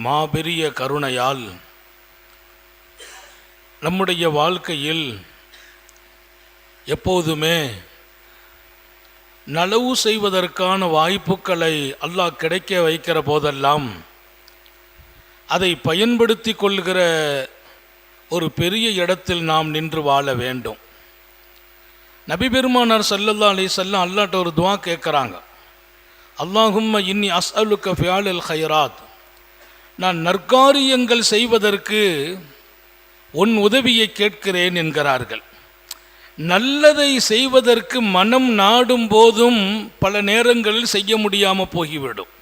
மாபெரிய கருணையால் நம்முடைய வாழ்க்கையில் எப்போதுமே நலவு செய்வதற்கான வாய்ப்புகளை அல்லாஹ் கிடைக்க வைக்கிற போதெல்லாம் அதை பயன்படுத்தி கொள்கிற ஒரு பெரிய இடத்தில் நாம் நின்று வாழ வேண்டும். நபி பெருமானார் ஸல்லல்லாஹு அலைஹி வஸல்லம் அல்லாஹ்ட்ட ஒரு துஆ கேட்குறாங்க. அல்லாஹும்ம இன்னி அஸ்அலுக ஃபியாலல் ஹைராத், நான் நற்காரியங்கள் செய்வதற்கு உன் உதவியை கேட்கிறேன் என்கிறார்கள். நல்லதை செய்வதற்கு மனம் நாடும் போதும் பல நேரங்களில் செய்ய முடியாமல் போகிவிடும்.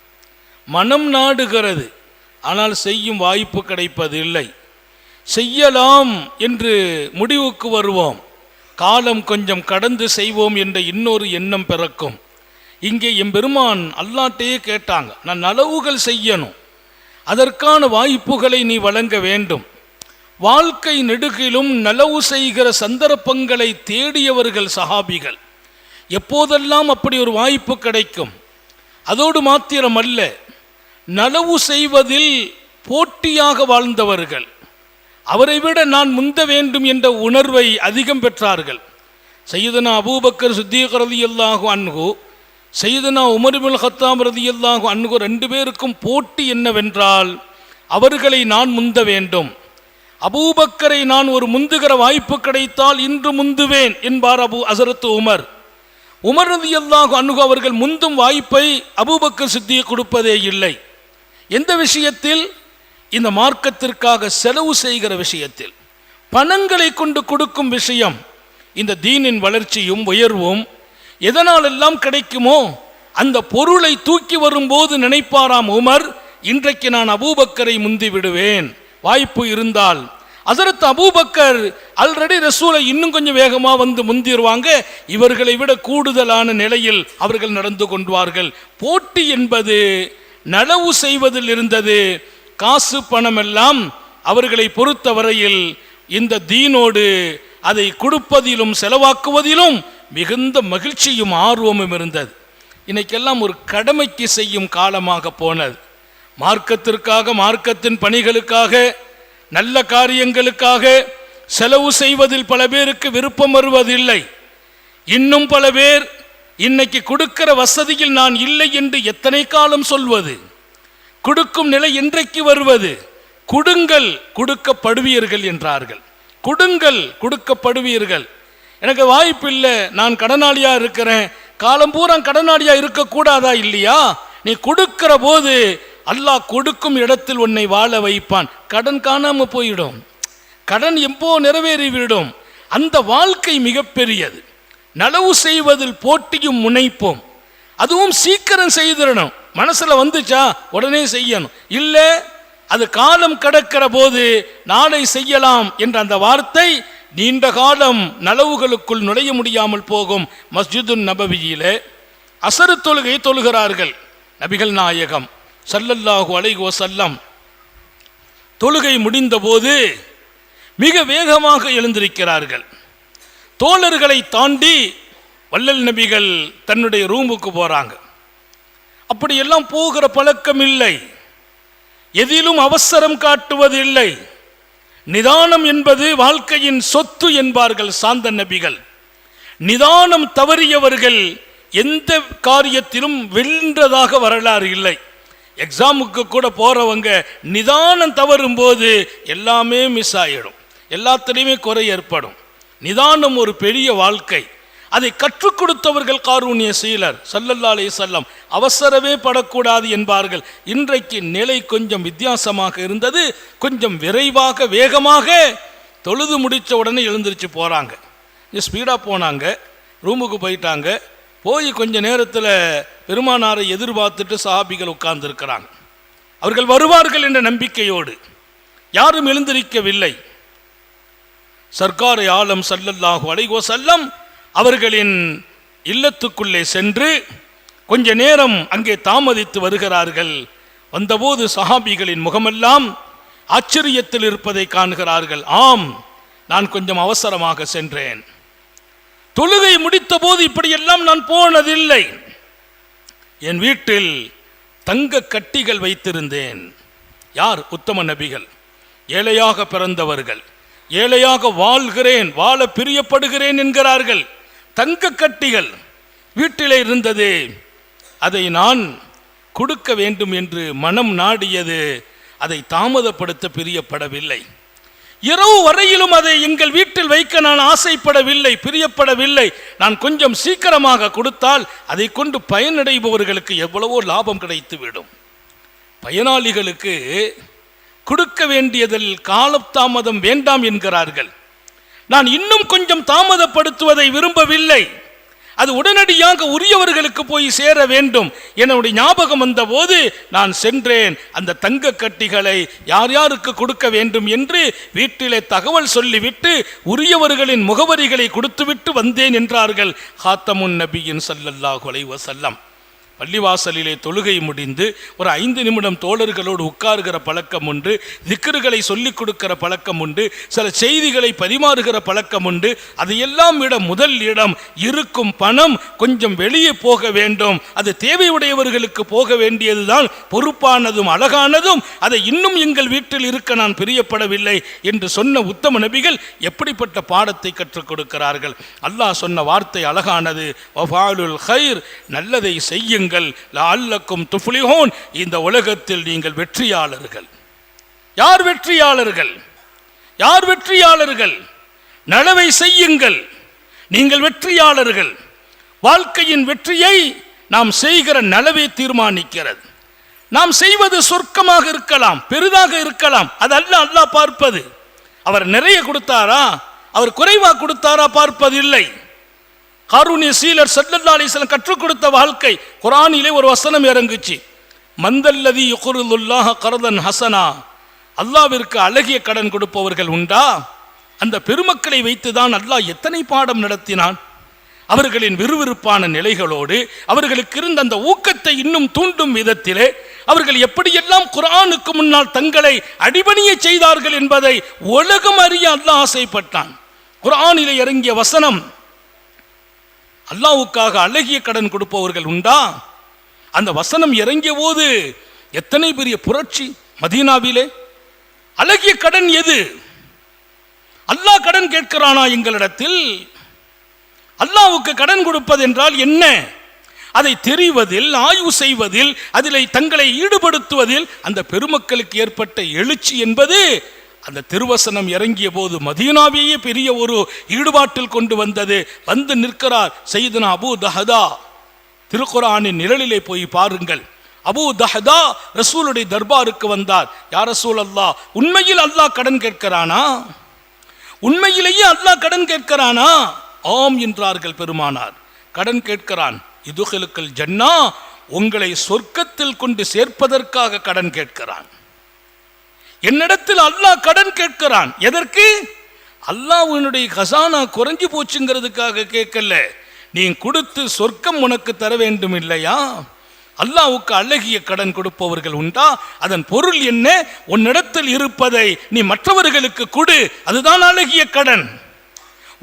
மனம் நாடுகிறது, ஆனால் செய்யும் வாய்ப்பு கிடைப்பதில்லை. செய்யலாம் என்று முடிவுக்கு வருவோம், காலம் கொஞ்சம் கடந்து செய்வோம் என்ற இன்னொரு எண்ணம் பிறக்கும். இங்கே எம்பெருமான் அல்லாஹ்ட்டையே கேட்டாங்க, நான் நலவுகள் செய்யணும், அதற்கான வாய்ப்புகளை நீ வழங்க வேண்டும். வாழ்க்கை நெடுகிலும் நலவு செய்கிற சந்தர்ப்பங்களை தேடியவர்கள் சஹாபிகள். எப்போதெல்லாம் அப்படி ஒரு வாய்ப்பு கிடைக்கும். அதோடு மாத்திரமல்ல, நலவு செய்வதில் போட்டியாக வாழ்ந்தவர்கள். அவரை விட நான் முந்த வேண்டும் என்ற உணர்வை அதிகம் பெற்றார்கள். சையதுனா அபூபக்கர் சித்தீக் ரலியல்லாஹு அன்ஹு, சையதுனா உமர் இப்னுல் கத்தாப் ரலியல்லாஹு அன்ஹு, ரெண்டு பேருக்கும் போட்டி என்னவென்றால் அவர்களை நான் முந்த வேண்டும். அபூபக்கரை நான் ஒரு முந்துகிற வாய்ப்பு கிடைத்தால் இன்று முந்துவேன் என்பார் ஹஸரத் உமர். உமர் ரலியல்லாஹு அன்ஹு அவர்கள் முந்தும் வாய்ப்பை அபூபக்கர் சித்தீக் கொடுப்பதே இல்லை. எந்த விஷயத்தில்? இந்த மார்க்கத்திற்காக செலவு செய்கிற விஷயத்தில், பணங்களை கொண்டு கொடுக்கும் விஷயம். இந்த தீனின் வளர்ச்சியும் உயர்வும் எதனால் எல்லாம் கிடைக்குமோ அந்த பொருளை தூக்கி வரும்போது நினைப்பாராம் உமர், இன்றைக்கு நான் அபூபக்கரை முந்தி விடுவேன் வாய்ப்பு இருந்தால். ஹஸரத் அபூபக்கர் ஆல்ரெடி ரசூலை இன்னும் கொஞ்சம் வேகமாக வந்து முந்திடுவாங்க. இவர்களை விட கூடுதலான நிலையில் அவர்கள் நடந்து கொள்வார்கள். போட்டி என்பது நலவு செய்வதில் இருந்தது. காசு பணம் எல்லாம் அவர்களை பொறுத்தவரையில் இந்த தீனோடு அதை கொடுப்பதிலும் செலவாக்குவதிலும் மிகுந்த மகிழ்ச்சியும் ஆர்வமும் இருந்தது. இன்னைக்கெல்லாம் ஒரு கடமைக்கு செய்யும் காலமாக போனது. மார்க்கத்திற்காக, மார்க்கத்தின் பணிகளுக்காக, நல்ல காரியங்களுக்காக செலவு செய்வதில் பல பேருக்கு விருப்பம் வருவதில்லை. இன்னும் பல பேர் இன்னைக்கு கொடுக்கிற வசதியில் நான் இல்லை என்று எத்தனை காலம் சொல்வது? கொடுக்கும் நிலை என்றைக்கு வருவது? கொடுங்கள் கொடுக்கப்படுவீர்கள் என்றார்கள். கொடுங்கள் கொடுக்கப்படுவீர்கள். எனக்கு வாய்ப்பு இல்லை, நான் கடனாளியாக இருக்கிறேன், காலம் பூரா கடனாளியாக இருக்கக்கூடாதா? இல்லையா? நீ கொடுக்கிற போது அல்லாஹ் கொடுக்கும் இடத்தில் உன்னை வாழ வைப்பான். கடன் காணாமல் போயிடும், கடன் எப்போ நிறைவேறிவிடும். அந்த வாழ்க்கை மிகப்பெரியது. நலவு செய்வதில் போட்டியும் முனைப்போம். அதுவும் சீக்கிரம் செய்திடணும். மனசில் வந்துச்சா உடனே செய்யணும். இல்லை, அது காலம் கடக்கிற போது நாளை செய்யலாம் என்ற அந்த வார்த்தை நீண்ட காலம் நலவுகளுக்குள் நுழைய முடியாமல் போகும். மஸ்ஜிது நபவியிலே அசரு தொழுகை தொழுகிறார்கள் நபிகள் நாயகம் ஸல்லல்லாஹு அலைஹி வஸல்லம். தொழுகை முடிந்த போது மிக வேகமாக எழுந்திருக்கிறார்கள். தோழர்களை தாண்டி வள்ளல் நபிகள் தன்னுடைய ரூமுக்கு போறாங்க. அப்படியெல்லாம் போகிற பழக்கம் இல்லை. எதிலும் அவசரம் காட்டுவதில்லை. நிதானம் என்பது வாழ்க்கையின் சொத்து என்பார்கள் சாந்த நபிகள். நிதானம் தவறியவர்கள் எந்த காரியத்திலும் வென்றதாக வரலாறு இல்லை. எக்ஸாமுக்கு கூட போறவங்க நிதானம் தவறும் போது எல்லாமே மிஸ் ஆகிடும், எல்லாத்திலையுமே குறை ஏற்படும். நிதானம் ஒரு பெரிய வாழ்க்கை. அதை கற்றுக் கொடுத்தவர்கள் காரூணிய சீலர் ஸல்லல்லாஹு அலைஹி வஸல்லம். அவசரமே படக்கூடாது என்பார்கள். இன்றைக்கு நிலை கொஞ்சம் வித்தியாசமாக இருந்தது. கொஞ்சம் விரைவாக வேகமாக தொழுது முடித்த உடனே எழுந்திரிச்சு போகிறாங்க. ஸ்பீடாக போனாங்க, ரூமுக்கு போயிட்டாங்க. போய் கொஞ்ச நேரத்தில் பெருமானாரை எதிர்பார்த்துட்டு சஹாபிகள் உட்கார்ந்துருக்கிறாங்க. அவர்கள் வருவார்கள் என்ற நம்பிக்கையோடு யாரும் எழுந்திருக்கவில்லை. சர்க்கார் ஆலம் ஸல்லல்லாஹு அலைஹி வஸல்லம் அவர்களின் இல்லத்துக்குள்ளே சென்று கொஞ்ச நேரம் அங்கே தாமதித்து வருகிறார்கள். வந்தபோது சஹாபிகளின் முகமெல்லாம் ஆச்சரியத்தில் இருப்பதை காண்கிறார்கள். ஆம், நான் கொஞ்சம் அவசரமாக சென்றேன். தொழுகை முடித்த போது இப்படியெல்லாம் நான் போனதில்லை. என் வீட்டில் தங்க கட்டிகள் வைத்திருந்தேன். யார்? உத்தம நபிகள். ஏழையாக பிறந்தவர்கள், ஏழையாக வாழ்கிறேன், வாழ பிரியப்படுகிறேன் என்கிறார்கள். தங்க கட்டிகள் வீட்டிலே இருந்தது, அதை நான் கொடுக்க வேண்டும் என்று மனம் நாடியது. அதை தாமதப்படுத்த பிரியப்படவில்லை. இரவு வரையிலும் அதை எங்கள் வீட்டில் வைக்க நான் ஆசைப்படவில்லை, பிரியப்படவில்லை. நான் கொஞ்சம் சீக்கிரமாக கொடுத்தால் அதை கொண்டு பயனடைபவர்களுக்கு எவ்வளவோ லாபம் கிடைத்துவிடும். பயனாளிகளுக்கு கொடுக்க வேண்டியதில் காலதாமதம் வேண்டாம் என்கிறார்கள். நான் இன்னும் கொஞ்சம் தாமதப்படுத்துவதை விரும்பவில்லை. அது உடனடியாக உரியவர்களுக்கு போய் சேர வேண்டும். என்னுடைய ஞாபகம் வந்த போது நான் சென்றேன். அந்த தங்க கட்டிகளை யார் யாருக்கு கொடுக்க வேண்டும் என்று வீட்டிலே தகவல் சொல்லிவிட்டு உரியவர்களின் முகவரிகளை கொடுத்துவிட்டு வந்தேன் என்றார்கள் ஹாத்தமுன் நபியின் ஸல்லல்லாஹு அலைஹி வஸல்லம். பள்ளிவாசலிலே தொழுகை முடிந்து ஒரு 5 நிமிடம் தோழர்களோடு உட்காருகிற பழக்கம் உண்டு, திக்ருகளை சொல்லிக் கொடுக்கிற பழக்கம் உண்டு, சில செய்திகளை பரிமாறுகிற பழக்கம் உண்டு. அதையெல்லாம் விட முதல் இடம் இருக்கும் பணம் கொஞ்சம் வெளியே போக வேண்டும், அது தேவையுடையவர்களுக்கு போக வேண்டியதுதான் பொறுப்பானதும் அழகானதும். அதை இன்னும் எங்கள் வீட்டில் இருக்க நான் பிரியப்படவில்லை என்று சொன்ன உத்தம நபிகள் எப்படிப்பட்ட பாடத்தை கற்றுக் கொடுக்கிறார்கள். அல்லாஹ் சொன்ன வார்த்தை அழகானது, வஃபாலுல் கைர், நல்லதை செய்யுங்கள், லஅல்லக்கும் துஃப்லிஹூன், இந்த உலகத்தில் நீங்கள் வெற்றியாளர்கள். யார் வெற்றியாளர்கள்? யார் வெற்றியாளர்கள்? நலவை செய்யுங்கள், நீங்கள் வெற்றியாளர்கள். வாழ்க்கையின் வெற்றியை நாம் செய்கிற நலவை தீர்மானிக்கிறது. நாம் செய்வது சொர்க்கமாக இருக்கலாம், பெரிதாக இருக்கலாம், அது அல்லாஹ் பார்ப்பது. அவர் நிறைய கொடுத்தாரா, அவர் குறைவாக கொடுத்தாரா பார்ப்பதில்லை. காரூனிய சீலர் ஸல்லல்லாஹு அலைஹி வஸல்லம் கற்றுக் கொடுத்த வாழ்க்கை. குர்ஆனிலே ஒரு வசனம் இறங்குச்சு, மந்தல்லதி யுக்ரிதுல்லாஹ கர்தன் ஹசனா, அல்லாஹ்விற்கு அழகிய கடன் கொடுப்பவர்கள் உண்டா? அந்த பெருமக்களை வைத்துதான் அல்லாஹ் எத்தனை பாடம் நடத்தினான். அவர்களின் விறுவிறுப்பான நிலைகளோடு அவர்களுக்கு இருந்த அந்த ஊக்கத்தை இன்னும் தூண்டும் விதத்திலே அவர்கள் எப்படியெல்லாம் குர்ஆனுக்கு முன்னால் தங்களை அடிபணிய செய்தார்கள் என்பதை உலகம் அறிய அல்லாஹ் ஆசைப்பட்டான். குர்ஆனிலே இறங்கிய வசனம், அல்லாஹ்வுக்காக அழகிய கடன் கொடுப்பவர்கள் உண்டா? அந்த வசனம் இறங்கிய போது எத்தனை பெரிய புரட்சி மதீனாவிலே. அழகிய கடன் எது? அல்லாஹ் கடன் கேட்கிறானா எங்களிடத்தில்? அல்லாஹ்வுக்கு கடன் கொடுப்பது என்றால் என்ன? அதை தெரிவதில், ஆய்வு செய்வதில், அதில் தங்களை ஈடுபடுத்துவதில் அந்த பெருமக்களுக்கு ஏற்பட்ட எழுச்சி என்பது அந்த திருவசனம் இறங்கிய போது மதீனாவையே பெரிய ஒரு ஈடுபாட்டில் கொண்டு வந்தது. வந்து நிற்கிறார் சையதுனா அபூ தஹதா. திருக்குர்ஆனின் நிழலிலே போய் பாருங்கள். அபூ தஹதா ரசூலுடைய தர்பாருக்கு வந்தார். யா ரசூலல்லாஹ், உண்மையில் அல்லாஹ் கடன் கேட்கிறானா? உண்மையிலேயே அல்லாஹ் கடன் கேட்கிறானா? ஆம் என்றார்கள் பெருமானார். கடன் கேட்கிறான். இதுகளுக்கள் ஜன்னா, உங்களை சொர்க்கத்தில் கொண்டு சேர்ப்பதற்காக கடன் கேட்கிறான். என்னிடத்தில் அல்லாஹ் கடன் கேட்கிறான். எதற்கு? அல்லாஹ்வினுடைய கசானா குறைஞ்சு போச்சுங்கிறதுக்காக கேட்கல. நீ கொடுத்து சொர்க்கம் உனக்கு தர வேண்டும் இல்லையா? அல்லாஹ்வுக்கு அழகிய கடன் கொடுப்பவர்கள் உண்டா? அதன் பொருள் என்ன? உன்னிடத்தில் இருப்பதை நீ மற்றவர்களுக்கு கொடு, அதுதான் அழகிய கடன்.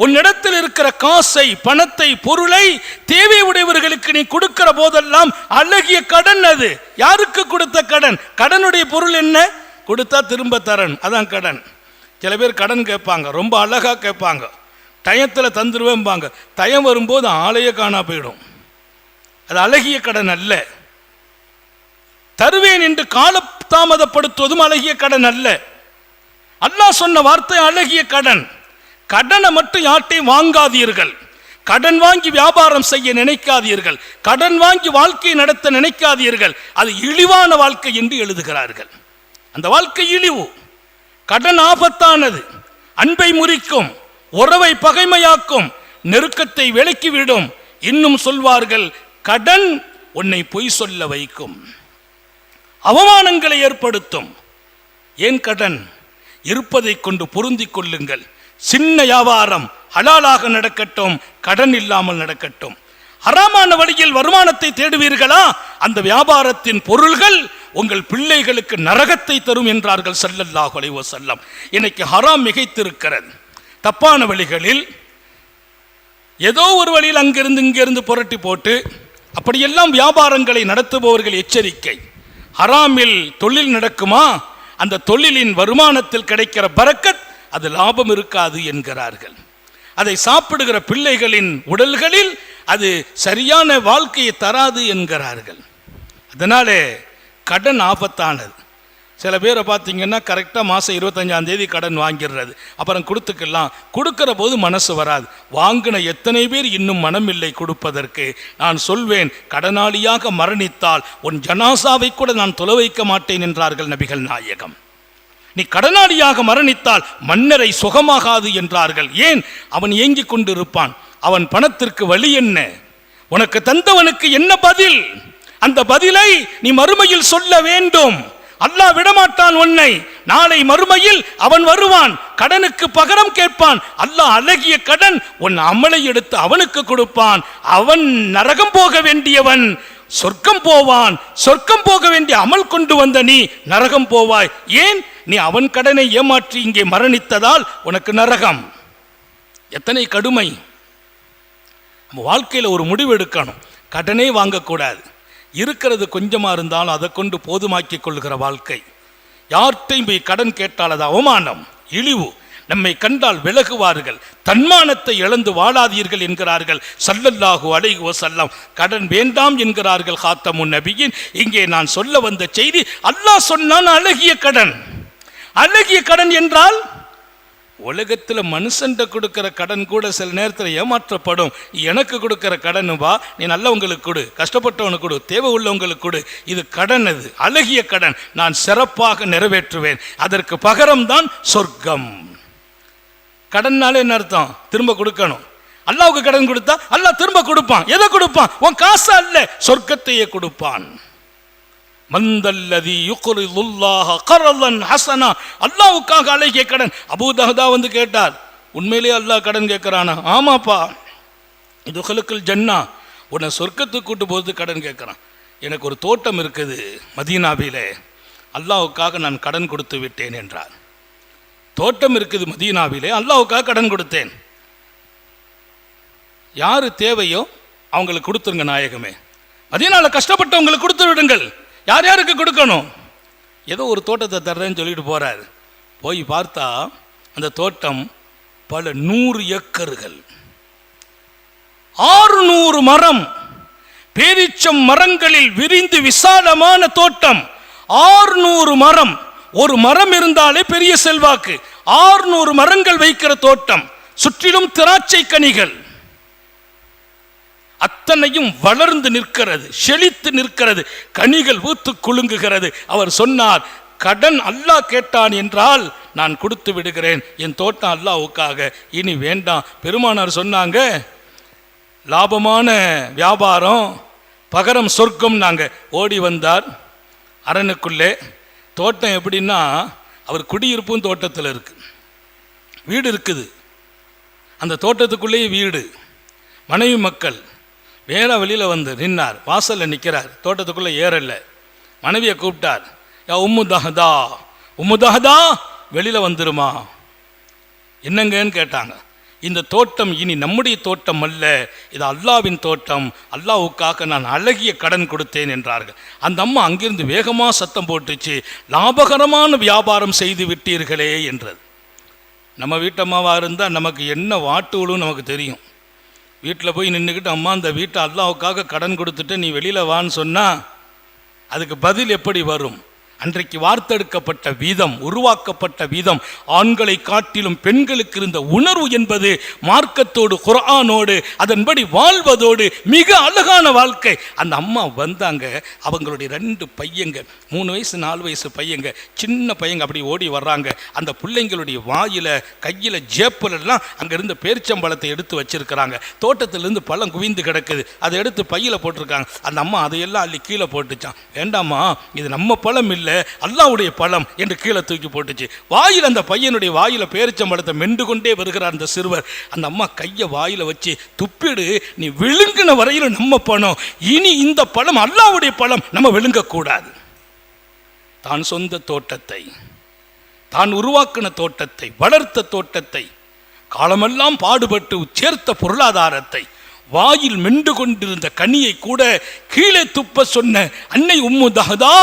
உன்னிடத்தில் இருக்கிற காசை, பணத்தை, பொருளை தேவை உடையவர்களுக்கு நீ கொடுக்கிற போதெல்லாம் அழகிய கடன். அது யாருக்கு கொடுத்த கடன்? கடனுடைய பொருள் என்ன? கொடுத்தா திரும்ப தரன், அதான் கடன். சில பேர் கடன் கேட்பாங்க, ரொம்ப அழகா கேட்பாங்க, டயத்தில் தந்துருவேம்பாங்க. டயம் வரும்போது ஆளையே காணா போயிடும். அது அழகிய கடன் அல்ல. தருவேன் என்று கால தாமதப்படுத்துவதும் அழகிய கடன் அல்ல. அல்லாஹ் சொன்ன வார்த்தை அழகிய கடன். கடனை மட்டும் யார்ட்டையும் வாங்காதீர்கள். கடன் வாங்கி வியாபாரம் செய்ய நினைக்காதீர்கள். கடன் வாங்கி வாழ்க்கையை நடத்த நினைக்காதீர்கள். அது இழிவான வாழ்க்கை என்று எழுதுகிறார்கள். அந்த வாழ்க்கை இழிவு. கடன் ஆபத்தானது. அன்பை முறிக்கும், உறவை பகைமையாக்கும், நெருக்கத்தை விலக்கிவிடும். இன்னும் சொல்வார்கள், கடன் உன்னை பொய் சொல்ல வைக்கும், அவமானங்களை ஏற்படுத்தும். ஏன் கடன்? இருப்பதை கொண்டு பொருந்திக் கொள்ளுங்கள். சின்ன வியாபாரம் ஹலாலாக நடக்கட்டும், கடன் இல்லாமல் நடக்கட்டும். ஹராமான வழியில் வருமானத்தை தேடுவீர்களா? அந்த வியாபாரத்தின் பொருள்கள் உங்கள் பிள்ளைகளுக்கு நரகத்தை தரும் என்றார்கள் ஸல்லல்லாஹு அலைஹி வஸல்லம். இன்னைக்கு ஹராம் மிகைத்திருக்கிறது. தப்பான வழிகளில் ஏதோ ஒரு வழியில் அங்கிருந்து இங்கிருந்து புரட்டி போட்டு அப்படியெல்லாம் வியாபாரங்களை நடத்துபவர்கள் எச்சரிக்கை. ஹராமில் தொழில் நடக்குமா? அந்த தொழிலின் வருமானத்தில் கிடைக்கிற பரக்கத் அது லாபம் இருக்காது என்கிறார்கள். அதை சாப்பிடுகிற பிள்ளைகளின் உடல்களில் அது சரியான வாழ்க்கையை தராது என்கிறார்கள். அதனாலே கடன் ஆபத்தானது. சில பேரை பார்த்தீங்கன்னா கரெக்டாக மாதம் 25ஆம் தேதி கடன் வாங்கிடுறது, அப்புறம் கொடுத்துக்கலாம். கொடுக்கிற போது மனசு வராது. வாங்கின எத்தனை பேர் இன்னும் மனமில்லை கொடுப்பதற்கு. நான் சொல்வேன், கடனாளியாக மரணித்தால் உன் ஜனாசாவை கூட நான் தொலை வைக்க மாட்டேன் என்றார்கள் நபிகள் நாயகம். நீ கடனாளியாக மரணித்தால் மன்னரை சுகமாகாது என்றார்கள். ஏன்? அவன் ஏங்கிக் கொண்டிருப்பான். அவன் பணத்திற்கு வழி என்ன? உனக்கு தந்தவனுக்கு என்ன பதில்? அந்த பதிலை நீ மறுமையில் சொல்ல வேண்டும். அல்லாஹ் விடமாட்டான் உன்னை. நாளை மறுமையில் அவன் வருவான், கடனுக்கு பகரம் கேட்பான். அல்லாஹ் அழகிய கடன் உன் அமலை எடுத்து அவனுக்கு கொடுப்பான். அவன் நரகம் போக வேண்டியவன் சொர்க்கம் போவான். சொர்க்கம் போக வேண்டிய அமல் கொண்டு வந்த நீ நரகம் போவாய். ஏன்? நீ அவன் கடனை ஏமாற்றி இங்கே மரணித்ததால் உனக்கு நரகம். எத்தனை கடுமை! நம்ம வாழ்க்கையில் ஒரு முடிவு எடுக்கணும். கடனே வாங்கக்கூடாது. இருக்கிறது கொஞ்சமாக இருந்தாலும் அதை கொண்டு போதுமாக்கி கொள்கிற வாழ்க்கை. யார்கிட்டையும் போய் கடன் கேட்டால் அது அவமானம், இழிவு. நம்மை கண்டால் விலகுவார்கள். தன்மானத்தை இழந்து வாழாதீர்கள் என்கிறார்கள் ஸல்லல்லாஹு அலைஹி வஸல்லம். கடன் வேண்டாம் என்கிறார்கள் காத்தமுன் நபியின். இங்கே நான் சொல்ல வந்த செய்தி, அல்லாஹ் சொன்னான் அழகிய கடன். அழகிய கடன் என்றால் உலகத்தில் மனுஷன்ட்ட கொடுக்கிற கடன் கூட சில நேரத்தில் ஏமாற்றப்படும். எனக்கு கொடுக்கிற கடன் வா, நீ நல்லவங்களுக்கு கொடு, கஷ்டப்பட்டவனுக்கு கொடு, தேவை உள்ளவங்களுக்கு கொடு. இது கடன், அது அழகிய கடன். நான் சிறப்பாக நிறைவேற்றுவேன். அதற்கு பகரம்தான் சொர்க்கம். கடன்னாலே என்ன அர்த்தம்? திரும்ப கொடுக்கணும். அல்லாவுக்கு கடன் கொடுத்தா அல்லாஹ் திரும்ப கொடுப்பான். எதை கொடுப்பான்? உன் காசு அல்ல, சொர்க்கத்தையே கொடுப்பான். மந்தல்லதி யுக்ரிதுல்லாஹ கர்தன் ஹஸனா. அல்லாஹ்வுக்காக அழகிய கடன். அபூ தஹ்தா வந்து கேட்டார், உண்மையிலே அல்லாஹ் கடன் கேட்கிறானா? ஆமாப்பா. இது ஹலுக்குல் ஜன்னா, உன்னை சொர்க்கத்துக்கு கூட்டு போது கடன் கேட்குறான். எனக்கு ஒரு தோட்டம் இருக்குது மதீனாவிலே, அல்லாஹ்வுக்காக நான் கடன் கொடுத்து விட்டேன் என்றார். தோட்டம் இருக்குது மதீனாவிலே, அல்லாஹ்வுக்காக கடன் கொடுத்தேன். யாரு தேவையோ அவங்களுக்கு கொடுத்துருங்க நாயகமே. மதீனாவில் கஷ்டப்பட்டவங்களுக்கு கொடுத்து விடுங்கள். யார் யாருக்கு கொடுக்கணும்? ஏதோ ஒரு தோட்டத்தை தர்றேன்னு சொல்லிட்டு போறாரு. போய் பார்த்தா அந்த தோட்டம் பல 100 ஏக்கர்கள், 600 மரம், பேரீச்சம் மரங்களில் விரிந்து விசாலமான தோட்டம். 600 மரம். ஒரு மரம் இருந்தாலே பெரிய செல்வாக்கு. 600 மரங்கள் வைக்கிற தோட்டம், சுற்றிலும் திராட்சை கனிகள், அத்தனையும் வளர்ந்து நிற்கிறது, செழித்து நிற்கிறது, கனிகள் ஊத்து குலுங்குகிறது. அவர் சொன்னார், கடன் அல்லாஹ் கேட்டான் என்றால் நான் கொடுத்து விடுகிறேன். என் தோட்டம் அல்லாஹ்வுக்காக, இனி வேண்டாம். பெருமானார் சொன்னாங்க, லாபமான வியாபாரம் பகரம் சொர்க்கம். நாங்கள் ஓடி வந்தார் அரணுக்குள்ளே. தோட்டம் எப்படின்னா, அவர் குடியிருப்பும் தோட்டத்தில் இருக்கு, வீடு இருக்குது, அந்த தோட்டத்துக்குள்ளேயே வீடு, மனைவி மக்கள். வேற வெளியில் வந்து நின்னார், வாசலில் நிற்கிறார், தோட்டத்துக்குள்ளே ஏறல. மனைவியை கூப்பிட்டார், யா உம்மு தஹ்தா, உம்மு தஹ்தா வெளியில் வந்துருமா. என்னங்கன்னு கேட்டாங்க. இந்த தோட்டம் இனி நம்முடைய தோட்டம் அல்ல, இது அல்லாவின் தோட்டம், அல்லாஹ்வுக்காக நான் அழகிய கடன் கொடுத்தேன் என்றார்கள். அந்த அம்மா அங்கிருந்து வேகமாக சத்தம் போட்டுச்சு, லாபகரமான வியாபாரம் செய்து விட்டீர்களே என்றது. நம்ம வீட்டம்மாவாக இருந்தால் நமக்கு என்ன வாட்டுகளும் நமக்கு தெரியும். வீட்டில் போய் நின்றுக்கிட்டு, அம்மா இந்த வீட்டை அல்லாஹ்வுக்காக கடன் கொடுத்துட்டு நீ வெளியில் வான்னு சொன்னால் அதுக்கு பதில் எப்படி வரும்? அன்றைக்கு வார்த்தெடுக்கப்பட்ட வீதம், உருவாக்கப்பட்ட வீதம், ஆண்களை காட்டிலும் பெண்களுக்கு இருந்த உணர்வு என்பது மார்க்கத்தோடு குர்ஆனோடு அதன்படி வாழ்வதோடு மிக அழகான வாழ்க்கை. அந்த அம்மா வந்தாங்க, அவங்களுடைய 2 பையங்க, 3 வயசு 4 வயசு பையங்க, சின்ன பையங்க அப்படி ஓடி வர்றாங்க. அந்த பிள்ளைங்களுடைய வாயில் கையில் ஜேப்பிலெல்லாம் அங்கே இருந்த பேரிச்சம்பழத்தை எடுத்து வச்சிருக்கிறாங்க. தோட்டத்திலிருந்து பழம் குவிந்து கிடக்குது, அதை எடுத்து பையில் போட்டிருக்காங்க. அந்த அம்மா அதையெல்லாம் அள்ளி கீழே போட்டுச்சான். வேண்டாமா, இது நம்ம பழம் இல்லை, அல்லாஹ்வுடைய பழம் என்று கீழே தூக்கி போட்டுச்சு. வாயில் அந்த பையனுடைய வாயில பேரிச்சம்பழத்தை மெண்டு கொண்டே வருகிறார் அந்த சிறுவர். அந்த அம்மா கையை வாயில வச்சு, துப்பிடு, நீ விழுங்கின வரையில் நம்ம பணம், இனி இந்த பழம் அல்லாஹ்வுடைய பழம், நம்ம விழுங்கக்கூடாது. தான் சொந்த தோட்டத்தை, தான் உருவாக்கின தோட்டத்தை, வளர்த்த தோட்டத்தை, காலமெல்லாம் பாடுபட்டு சேர்த்த பொருளாதாரத்தை, வாயில் மென்று கொண்டிருந்த கனியை கூட கீழே துப்ப சொன்ன அன்னை உம்மு தஹ்தா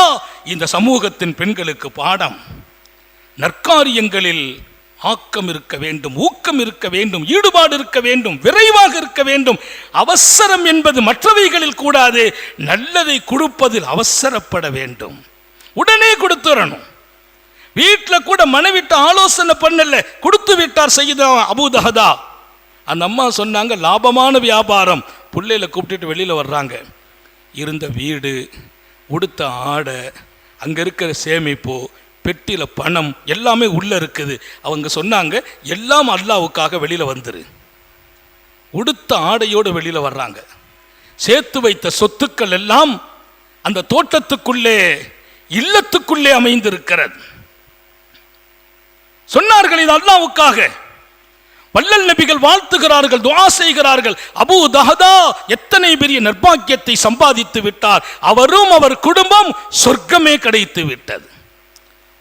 இந்த சமூகத்தின் பெண்களுக்கு பாடம். நற்காரியங்களில் ஆக்கம் இருக்க வேண்டும், ஊக்கம் இருக்க வேண்டும், ஈடுபாடு இருக்க வேண்டும், விரைவாக இருக்க வேண்டும். அவசரம் என்பது மற்றவைகளில் கூடாது. நல்லதை கொடுப்பதில் அவசரப்பட வேண்டும். உடனே கொடுத்துறணும். வீட்டில் கூட மனைவிட்ட ஆலோசனை பண்ணல, கொடுத்து விட்டார் சையதா அபூ தஹதா. அந்த அம்மா சொன்னாங்க, லாபமான வியாபாரம். பிள்ளையில கூப்பிட்டுட்டு வெளியில் வர்றாங்க. இருந்த வீடு, உடுத்த ஆடை, அங்கே இருக்கிற சேமிப்பு, பெட்டியில் பணம் எல்லாமே உள்ளே இருக்குது. அவங்க சொன்னாங்க, எல்லாம் அல்லாவுக்காக வெளியில் வந்துரு. உடுத்த ஆடையோடு வெளியில் வர்றாங்க. சேர்த்து வைத்த சொத்துக்கள் எல்லாம் அந்த தோட்டத்துக்குள்ளே, இல்லத்துக்குள்ளே அமைந்திருக்கிறது. சொன்னார்கள், இது அல்லாவுக்காக. வல்லல் நபிகள் வாழ்த்துகிறார்கள், துஆ செய்கிறார்கள். அபூ தஹதா எத்தனை பெரிய நற்பாக்கியத்தை சம்பாதித்து விட்டார். அவரும் அவர் குடும்பம் சொர்க்கமே கிடைத்து விட்டது.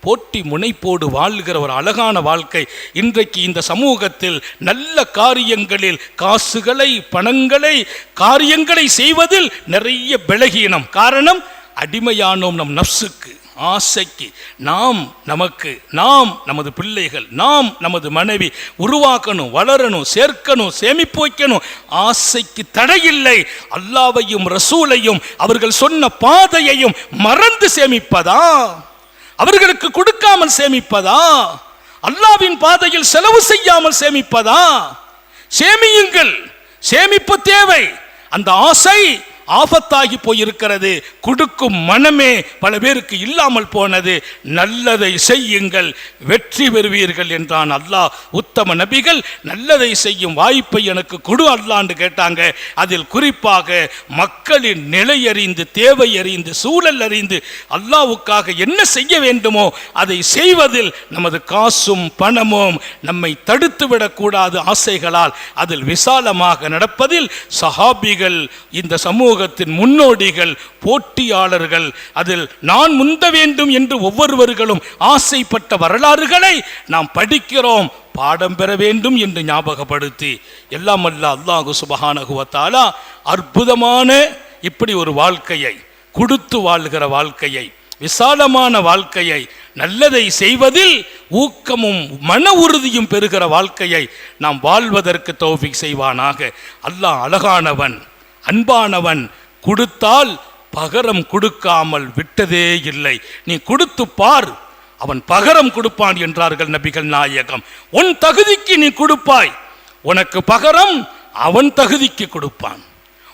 போட்டி முனைப்போடு வாழ்கிற ஒரு அழகான வாழ்க்கை இன்றைக்கு இந்த சமூகத்தில் நல்ல காரியங்களில் காசுகளை, பணங்களை, காரியங்களை செய்வதில் நிறைய பலகீனம். காரணம், அடிமையானோம் நம் நஃப்ஸுக்கு, ஆசைக்கு. நாம் நமக்கு, நாம் நமது பிள்ளைகள், நாம் நமது மனைவி உருவாக்கணும், வளரணும், சேர்க்கணும், சேமிப்பு வைக்கணும். ஆசைக்கு தடையில்லை. அல்லாஹ்வையும் ரசூலையும் அவர்கள் சொன்ன பாதையையும் மறந்து சேமிப்பதா? அவர்களுக்கு கொடுக்காமல் சேமிப்பதா? அல்லாஹ்வின் பாதையில் செலவு செய்யாமல் சேமிப்பதா? சேமியுங்கள், சேமிப்பு தேவை. அந்த ஆசை ஆபத்தாகி போயிருக்கிறது. கொடுக்கும் மனமே பல பேருக்கு இல்லாமல் போனது. நல்லதை செய்யுங்கள், வெற்றி பெறுவீர்கள் என்றான் அல்லாஹ். உத்தம நபிகள் நல்லதை செய்யும் வாய்ப்பை எனக்கு கொடு அல்லான்னு கேட்டாங்க. அதில் குறிப்பாக மக்களின் நிலை அறிந்து, தேவை அறிந்து, சூழல் அறிந்து அல்லாஹ்வுக்காக என்ன செய்ய வேண்டுமோ அதை செய்வதில் நமது காசும் பணமும் நம்மை தடுத்துவிடக்கூடாது. ஆசைகளால் அதில் விசாலமாக நடப்பதில் சஹாபிகள், இந்த சமூகத்தின் முன்னோடிகள், போட்டியாளர்கள், அதில் நான் முந்த வேண்டும் என்று ஒவ்வொருவர்களும் ஆசைப்பட்ட வரலாறுகளை நாம் படிக்கிறோம். பாடம் பெற வேண்டும் என்று ஞாபகப்படுத்தி, எல்லாம் அல்ல அல்லாஹ் சுப்ஹானஹு வ தஆலா அற்புதமான இப்படி ஒரு வாழ்க்கையை, கொடுத்து வாழ்கிற வாழ்க்கையை, விசாலமான வாழ்க்கையை, நல்லதை செய்வதில் ஊக்கமும் மன உறுதியும் பெறுகிற வாழ்க்கையை நாம் வாழ்வதற்கு தௌஃபீக் செய்வானாக. அல்லாஹ் அழகானவன், அன்பானவன். கொடுத்தால் பகரம் கொடுக்காமல் விட்டதே இல்லை. நீ கொடுத்து பார், அவன் பகரம் கொடுப்பான் என்றார்கள் நபிகள் நாயகம். உன் தகுதிக்கு நீ கொடுப்பாய், உனக்கு பகரம் அவன் தகுதிக்கு கொடுப்பான்.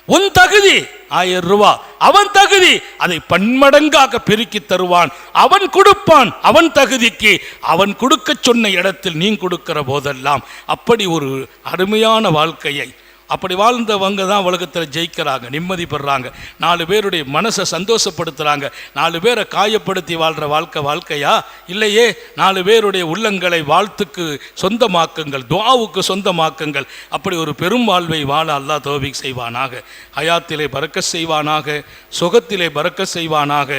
உன் தகுதி 1000 ரூபாய், அவன் தகுதி அதை பன்மடங்காக பெருக்கி தருவான். அவன் கொடுப்பான் அவன் தகுதிக்கு. அவன் கொடுக்க சொன்ன இடத்தில் நீ கொடுக்கிற போதெல்லாம் அப்படி ஒரு அருமையான வாழ்க்கையை, அப்படி வாழ்ந்தவங்க தான் உலகத்தில் ஜெயிக்கிறாங்க, நிம்மதி பெறுறாங்க, 4 பேருடைய மனசை சந்தோஷப்படுத்துகிறாங்க. 4 பேரை காயப்படுத்தி வாழ்கிற வாழ்க்கையா? இல்லையே. 4 பேருடைய உள்ளங்களை வாழ்த்துக்கு சொந்தமாக்குங்கள், துஆவுக்கு சொந்தமாக்குங்கள். அப்படி ஒரு பெரும் வாழ்வை வாழ அல்லாஹ் தௌஃபீக் செய்வானாக. ஹயாத்திலே பரக்கத் செய்வானாக, சுகத்திலே பரக்கத் செய்வானாக,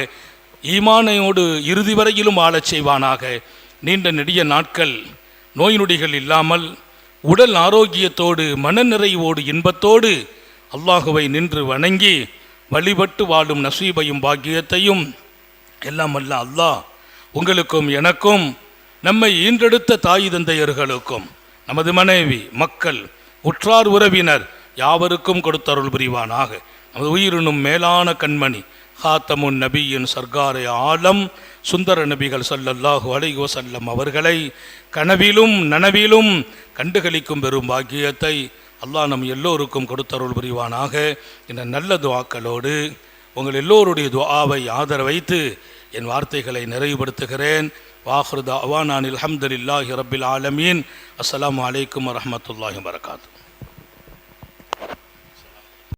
ஈமானோடு இறுதி வரையிலும் வாழச் செய்வானாக. நீண்ட நெடிய நாட்கள் நோய் நொடிகள் இல்லாமல் உடல் ஆரோக்கியத்தோடு, மனநிறைவோடு, இன்பத்தோடு அல்லாஹுவை நின்று வணங்கி வழிபட்டு வாழும் நசீபையும் பாக்கியத்தையும் எல்லாம் அல்ல அல்லாஹ் உங்களுக்கும் எனக்கும், நம்மை ஈன்றெடுத்த தாய் தந்தையர்களுக்கும், நமது மனைவி, மக்கள், உற்றார் உறவினர் யாவருக்கும் கொடுத்தருள் புரிவானாக. நமது உயிரினும் மேலான கண்மணி ஹாத்தமுன் நபியின் சர்க்காரை ஆலம் சுந்தர நபிகள் ஸல்லல்லாஹு அலைஹி வஸல்லம் அவர்களை கனவிலும் நனவிலும் கண்டுகளிக்கும் பெரும் பாக்கியத்தை அல்லாஹ் நம் எல்லோருக்கும் கொடுத்தருள் புரிவானாக. இந்த நல்ல துஆக்களோடு உங்கள் எல்லோருடைய துஆவை ஆதரவைத்து என் வார்த்தைகளை நிறைவுபடுத்துகிறேன். வாஹிரு தஅவானா அல்ஹம்துலில்லாஹி ரப்பில் ஆலமீன். அஸ்ஸலாமு அலைக்கும் வரஹ்மத்துல்லாஹி வபரகாத்துஹு.